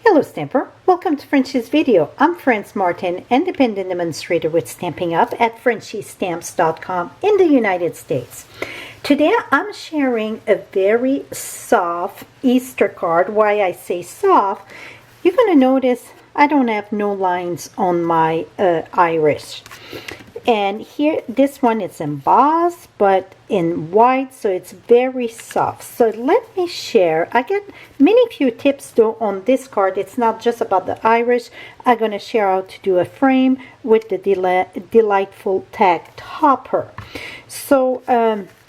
Hello Stamper, welcome to Frenchie's video. I'm Franz Martin, independent demonstrator with Stampin' Up at FrenchieStamps.com in the United States. Today I'm sharing a very soft Easter card. Why I say soft, you're going to notice I don't have no lines on my iris. And here, this one is embossed, but in white, so it's very soft. So let me share. I get many few tips though on this card. It's not just about the iris. I'm going to share how to do a frame with the delightful tag topper. So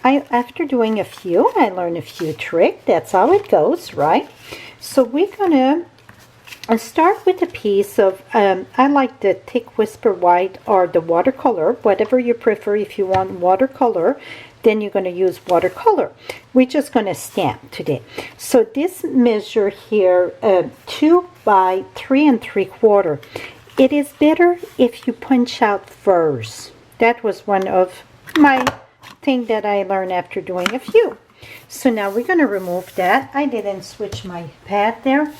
after doing a few, I learned a few tricks. That's how it goes, right? So we're going to start with a piece of, I like the thick whisper white or the watercolor, whatever you prefer. If you want watercolor, then you're going to use watercolor. We're just going to stamp today. So this measure here, 2 by 3 3/4. It is better if you punch out first. That was one of my things that I learned after doing a few. So now we're going to remove that. I didn't switch my pad there.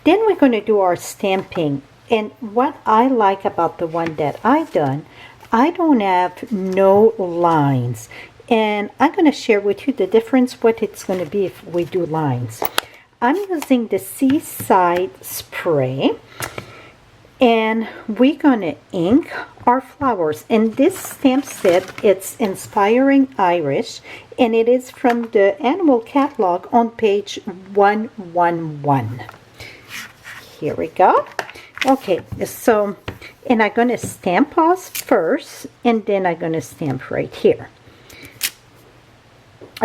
Then we're going to do our stamping. And what I like about the one that I done, I don't have no lines. And I'm going to share with you the difference, what it's going to be if we do lines. I'm using the Seaside spray. And we're going to ink our flowers. And this stamp set, it's Inspiring Irish. And it is from the annual catalog on page 111. Here we go. Okay, so, and I'm going to stamp us first, and then I'm going to stamp right here.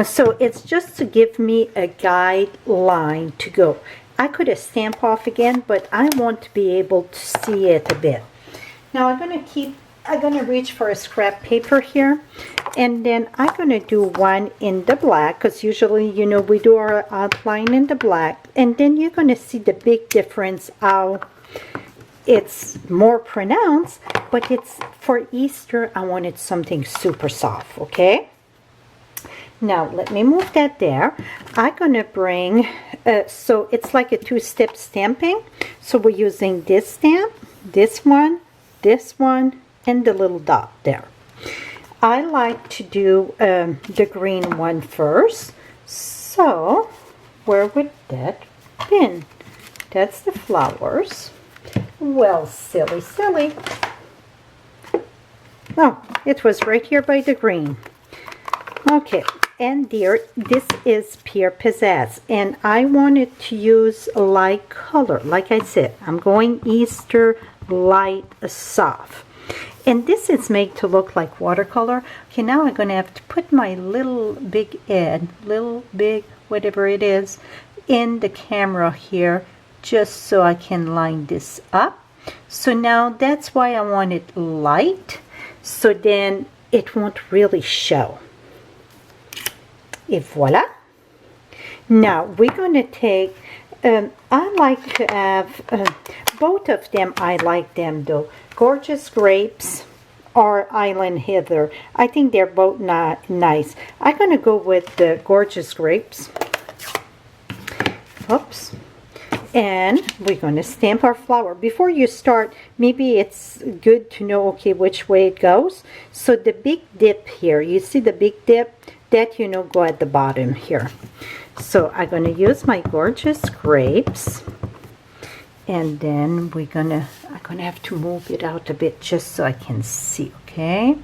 So it's just to give me a guideline to go. I could have stamped off again, but I want to be able to see it a bit. Now I'm going to reach for a scrap paper here, and then I'm going to do one in the black, because usually, you know, we do our outline in the black, and then you're going to see the big difference, how it's more pronounced, but it's for Easter. I wanted something super soft, okay? Now let me move that there. I'm going to bring, so it's like a two-step stamping. So we're using this stamp, this one, and the little dot there. I like to do the green one first. So where would that been? That's the flowers. Well, silly. Oh, it was right here by the green. Okay, and there, this is Pure Pizzazz, and I wanted to use a light color. Like I said, I'm going Easter light soft. And this is made to look like watercolor. Okay, now I'm going to have to put my little big whatever it is, in the camera here, just so I can line this up. So now that's why I want it light, so then it won't really show. Et voila. Now we're going to take, I like to have, both of them, I like them though. Gorgeous Grapes or Island Heather. I think they're both nice. I'm going to go with the Gorgeous Grapes. Oops. And we're going to stamp our flower. Before you start, maybe it's good to know, okay, which way it goes. So the big dip here, you see the big dip? That, you know, go at the bottom here. So I'm going to use my Gorgeous Grapes. And then I'm going to have to move it out a bit just so I can see, okay?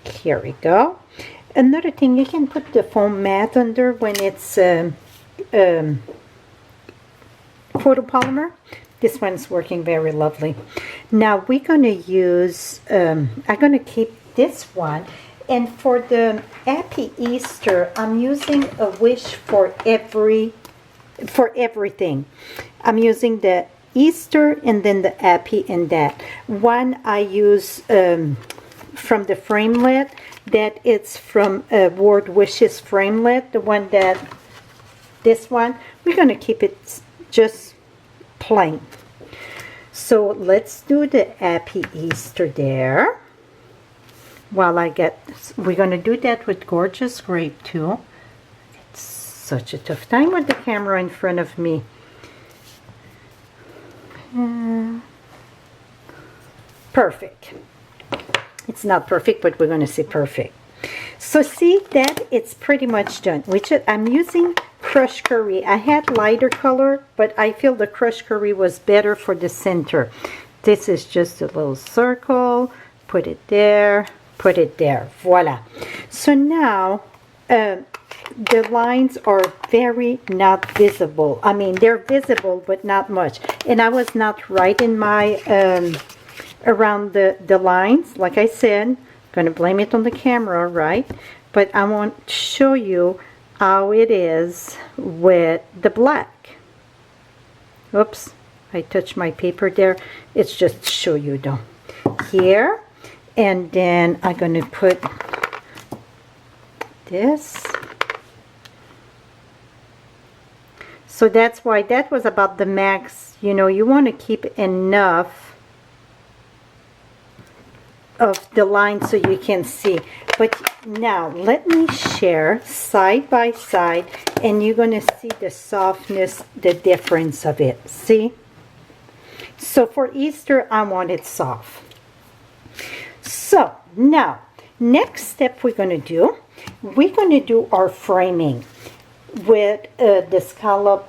Here we go. Another thing, you can put the foam mat under when it's photopolymer. This one's working very lovely. Now we're going to use, I'm going to keep this one. And for the Happy Easter, I'm using a wish for everything. I'm using the Easter and then the Happy in that. One I use from the framelit, that it's from Word Wishes framelit, the one that, this one, we're going to keep it just plain. So let's do the Happy Easter there. While we're going to do that with Gorgeous Grape too. It's such a tough time with the camera in front of me. Perfect. It's not perfect, but we're going to say perfect. So see that it's pretty much done. I'm using crushed curry. I had lighter color, but I feel the crushed curry was better for the center. This is just a little circle. Put it there. Put it there. Voila. So now the lines are very not visible. I mean, they're visible, but not much. And I was not right in my around the lines. Like I said, gonna blame it on the camera, right? But I want to show you how it is with the black. Oops, I touched my paper there. It's just to show you though. Here, and then I'm gonna put this. So that's why that was about the max. You know, you want to keep enough of the line so you can see. But now let me share side by side, and you're going to see the softness, the difference of it. See? So for Easter I want it soft. So now next step we're going to do our framing with the scallop,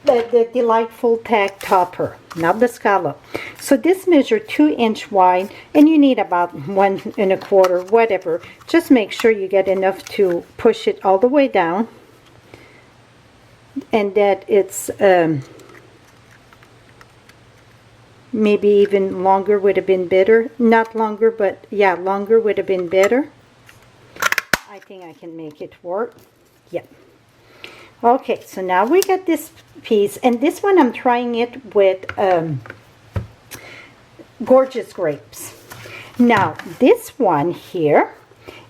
the delightful tag topper, not the scallop. So this measure 2-inch wide, and you need about 1 1/4, whatever. Just make sure you get enough to push it all the way down, and that it's maybe even longer would have been better. Not longer, but yeah, longer would have been better. I think I can make it work. Yep. Okay, so now we got this piece, and this one I'm trying it with Gorgeous Grapes. Now this one here,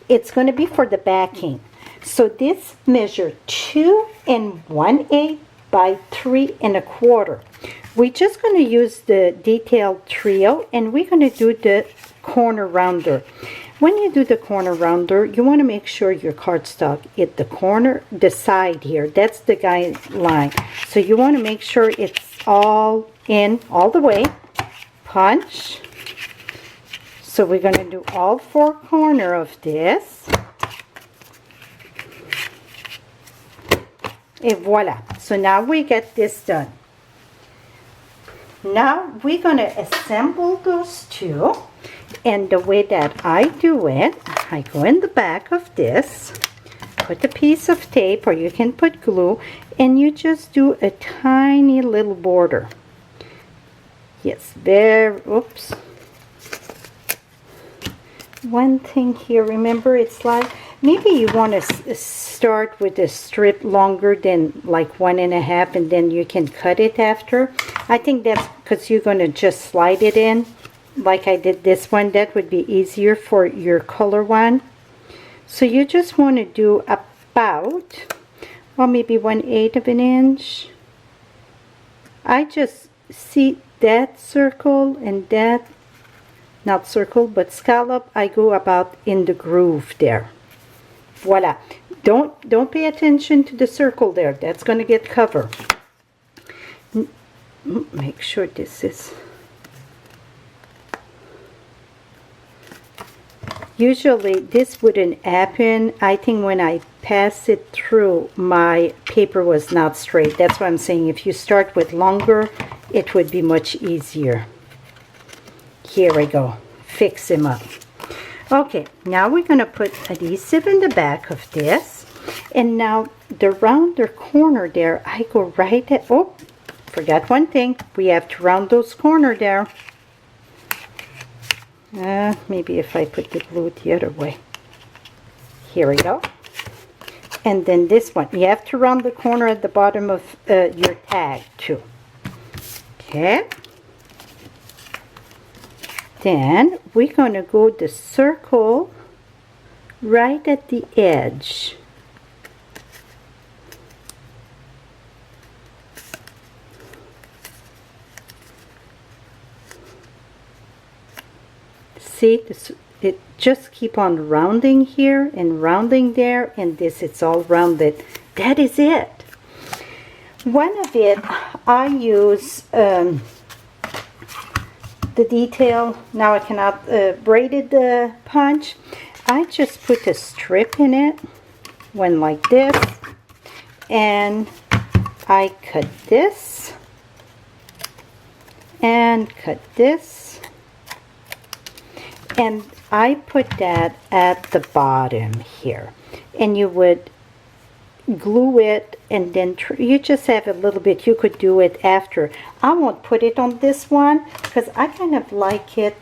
it's going to be for the backing. So this measure 2 1/8 by 3 1/4. We're just going to use the detailed trio, and we're going to do the corner rounder. When you do the corner rounder, you want to make sure your cardstock hit the corner, the side here. That's the guideline. So you want to make sure it's all in, all the way. Punch. So we're going to do all 4 corners of this. Et voila. So now we get this done. Now we're going to assemble those two. And the way that I do it, I go in the back of this, put a piece of tape, or you can put glue, and you just do a tiny little border. Yes, oops. One thing here, remember, it's like, maybe you want to start with a strip longer than like 1 1/2, and then you can cut it after. I think that's because you're going to just slide it in. Like I did this one, that would be easier for your color one. So you just want to do about, or maybe 1/8 of an inch. I just see that circle and that, not circle, but scallop, I go about in the groove there. Voila. Don't pay attention to the circle there. That's going to get covered. Make sure this is... Usually this wouldn't happen. I think when I pass it through, my paper was not straight. That's why I'm saying if you start with longer, it would be much easier. Here we go. Fix him up. Okay, now we're going to put adhesive in the back of this. And now the rounder corner there, I go right at... Oh, forgot one thing. We have to round those corners there. Maybe if I put the glue the other way. Here we go. And then this one. You have to round the corner at the bottom of your tag too. Okay. Then we're going to go the circle right at the edge. See, it just keep on rounding here and rounding there, and this, it's all rounded. That is it. One of it, I use the detail. Now I cannot braided the punch. I just put a strip in it, one like this, and I cut this and cut this, and I put that at the bottom here, and you would glue it, and then you just have a little bit. You could do it after. I won't put it on this one because I kind of like it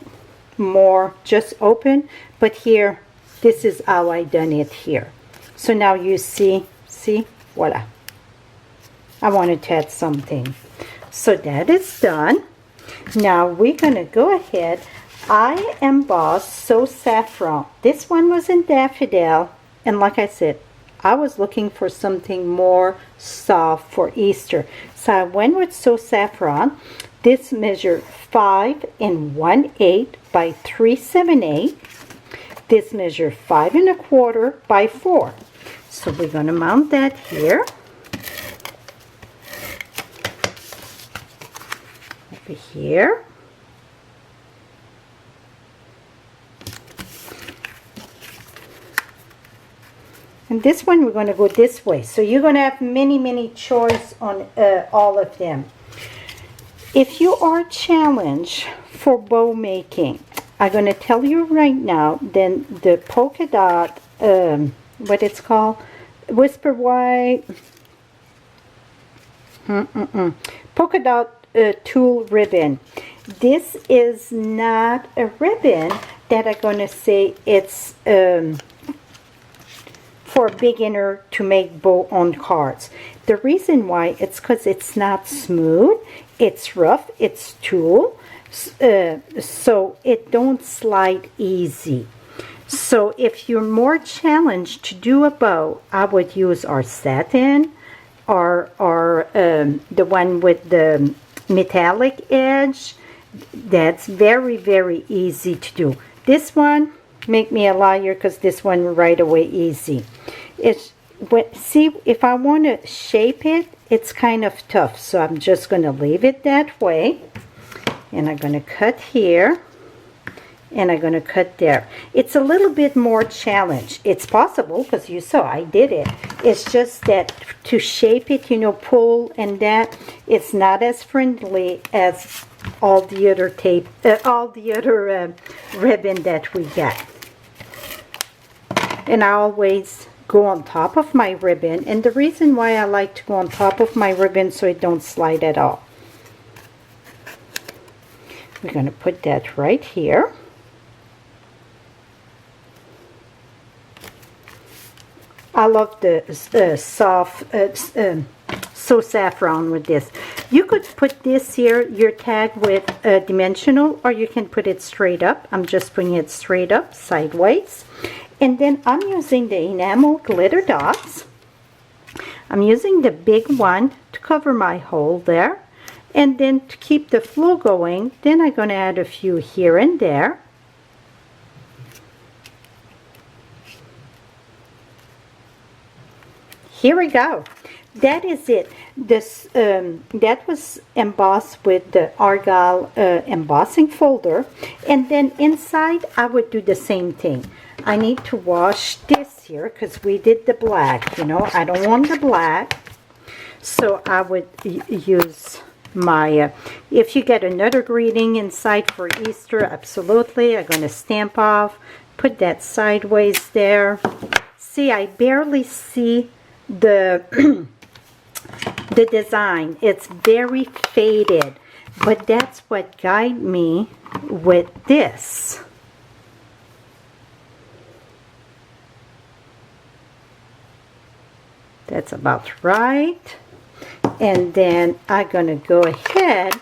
more just open, but here, this is how I done it here. So now you see, voila. I wanted to add something. So that is done. Now we're gonna go ahead. I embossed So Saffron. This one was in Daffodil, and like I said, I was looking for something more soft for Easter. So I went with So Saffron. This measured 5 1/8 by 3/7/8. This measured 5 1/4 by 4. So we're going to mount that here. Over here. And this one we're going to go this way. So you're going to have many choice on all of them. If you are challenged for bow making, I'm going to tell you right now, then the polka dot, what it's called, Whisper White, polka dot tulle ribbon. This is not a ribbon that I'm going to say it's for a beginner to make bow on cards. The reason why, it's because it's not smooth, it's rough, it's tulle, so it don't slide easy. So if you're more challenged to do a bow, I would use our satin or the one with the metallic edge. That's very easy to do. This one, make me a liar, because this one right away easy. It's see, if I want to shape it, it's kind of tough, so I'm just going to leave it that way, and I'm going to cut here, and I'm going to cut there. It's a little bit more challenge. It's possible, because you saw I did it. It's just that to shape it, you know, pull and that, it's not as friendly as all the other tape, all the other ribbon that we get. And I always go on top of my ribbon, and the reason why I like to go on top of my ribbon so it don't slide at all. We're going to put that right here. I love the soft So Saffron with this. You could put this here, your tag, with dimensional, or you can put it straight up. I'm just putting it straight up, sideways. And then I'm using the enamel glitter dots. I'm using the big one to cover my hole there. And then to keep the flow going, then I'm going to add a few here and there. Here we go. That is it. This that was embossed with the Argyle embossing folder, and then inside I would do the same thing. I need to wash this here because we did the black. You know, I don't want the black, so I would use my. If you get another greeting inside for Easter, absolutely. I'm going to stamp off. Put that sideways there. See, I barely see the the design. It's very faded, but that's what guided me with this. That's about right. And then I'm gonna go ahead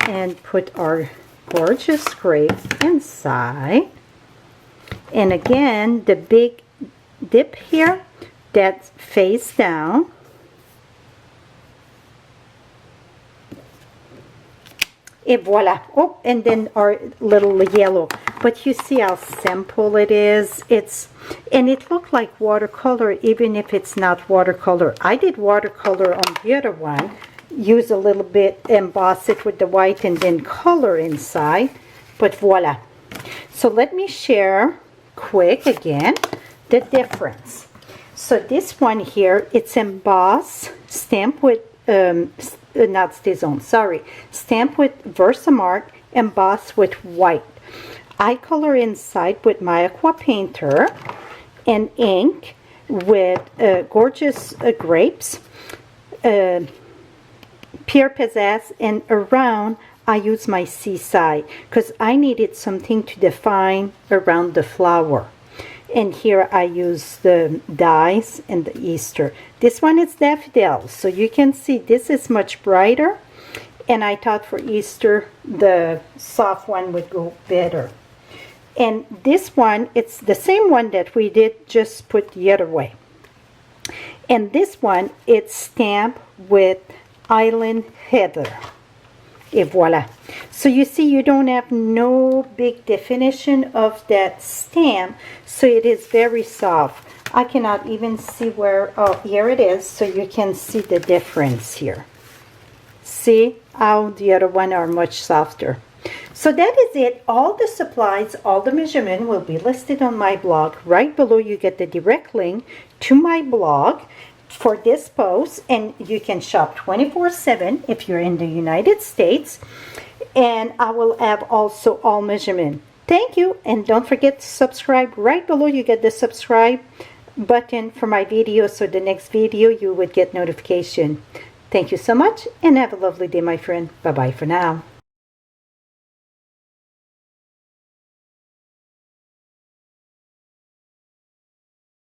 and put our gorgeous grape inside. And again, the big dip here, that's face down. Et voila. Oh, and then our little yellow. But you see how simple it is. And it looked like watercolor even if it's not watercolor. I did watercolor on the other one. Use a little bit, emboss it with the white and then color inside. But voila. So let me share quick again the difference. So this one here, it's embossed, stamped with not Stizone, sorry, stamped with Versamark, embossed with white. I color inside with my aqua painter and ink with gorgeous grapes, Pierre Pizzazz, and around I use my Seaside because I needed something to define around the flower. And here I use the dies and the Easter. This one is daffodils, so you can see this is much brighter. And I thought for Easter the soft one would go better. And this one, it's the same one that we did, just put the other way. And this one, it's stamped with Island Heather. Et voila. So you see, you don't have no big definition of that stamp, so it is very soft. I cannot even see where, oh, here it is, so you can see the difference here. See how the other one are much softer. So that is it. All the supplies, all the measurement will be listed on my blog. Right below you get the direct link to my blog for this post, and you can shop 24/7 if you're in the United States, and I will have also all measurement. Thank you, and don't forget to subscribe. Right below you get the subscribe button for my video, so the next video you would get notification. Thank you so much, and have a lovely day, my friend. Bye bye for now.